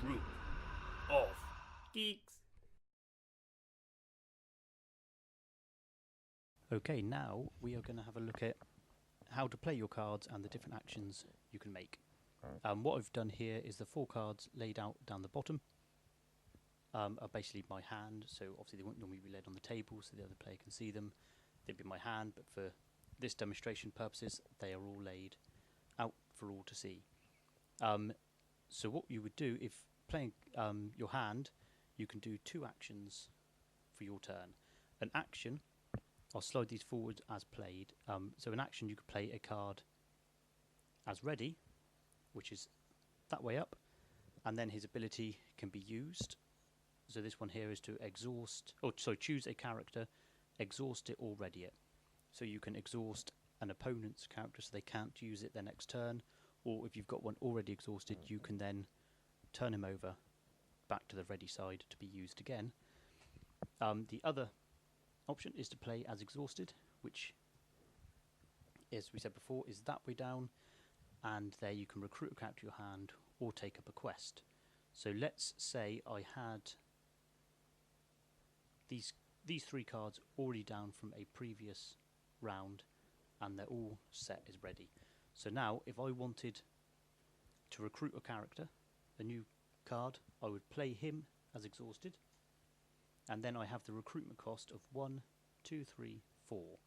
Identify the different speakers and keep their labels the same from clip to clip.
Speaker 1: Group of Geeks.
Speaker 2: Okay, now we are going to have a look at how to play your cards and the different actions you can make. What I've done here is the 4 cards laid out down the bottom are basically my hand, so obviously they won't normally be laid on the table so the other player can see them. They'd be my hand, but for this demonstration purposes they are all laid out for all to see. So what you would do if playing your hand, you can do 2 actions for your turn. An action, I'll slide these forward as played. So an action, you could play a card as ready, which is that way up, and then his ability can be used. So this one here is to exhaust, choose a character, exhaust it or ready it. So you can exhaust an opponent's character so they can't use it their next turn, or if you've got one already exhausted, you can then turn him over back to the ready side to be used again. The other option is to play as exhausted, which, as we said before, is that way down, and there you can recruit a character to your hand or take up a quest. So let's say I had these 3 cards already down from a previous round and they're all set as ready. So now if I wanted to recruit a character, a new card, I would play him as exhausted, and then I have the recruitment cost of 1, 2, 3, 4,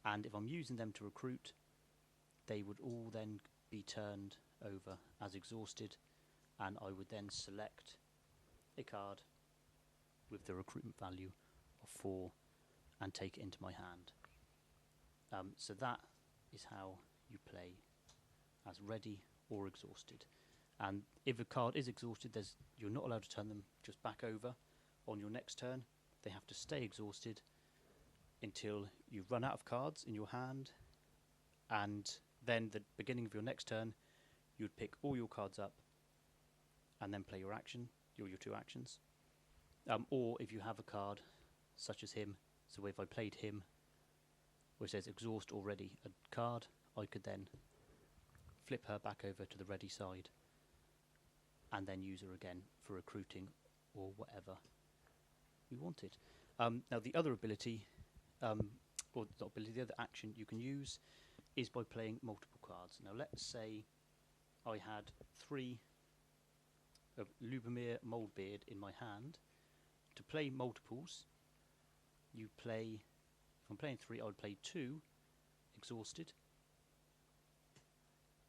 Speaker 2: and if I'm using them to recruit, they would all then be turned over as exhausted, and I would then select a card with the recruitment value of 4 and take it into my hand. So that is how you play as ready or exhausted. And if a card is exhausted, you're not allowed to turn them just back over on your next turn. They have to stay exhausted until you've run out of cards in your hand, and then the beginning of your next turn you would pick all your cards up and then play your action, your 2 actions. Or if you have a card such as him, so if I played him where it says exhaust already a card, I could then flip her back over to the ready side and then use her again for recruiting or whatever we wanted. Now the other ability, the other action you can use is by playing multiple cards. Now let's say I had 3 of Lubomir Moldbeard in my hand. To play multiples, you play, if I'm playing 3, I would play 2 exhausted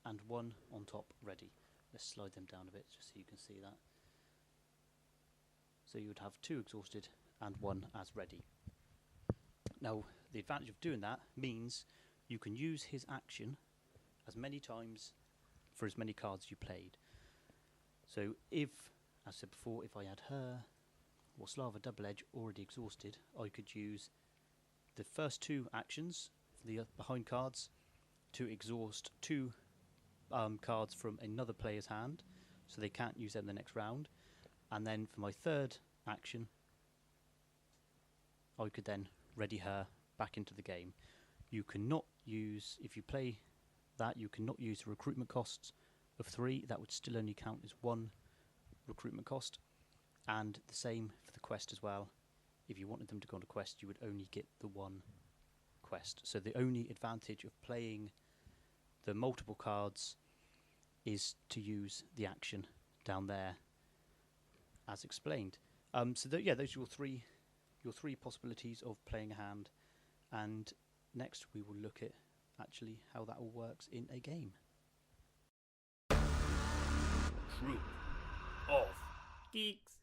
Speaker 2: and 1 on top ready. Let's slide them down a bit just so you can see that. So you would have 2 exhausted and 1 as ready. Now the advantage of doing that means you can use his action as many times for as many cards you played. So if, as I said before, if I had her or Slava Double Edge already exhausted, I could use the first 2 actions for the behind cards to exhaust 2 cards from another player's hand, so they can't use them the next round. And then for my 3rd action, I could then ready her back into the game. You cannot use, if you play that, you cannot use the recruitment costs of 3. That would still only count as 1 recruitment cost. And the same for the quest as well. If you wanted them to go on a quest, you would only get the 1 quest. So the only advantage of playing the multiple cards is to use the action down there as explained. So those are your 3 possibilities of playing a hand, and next we will look at actually how that all works in a game.
Speaker 1: Group of Geeks.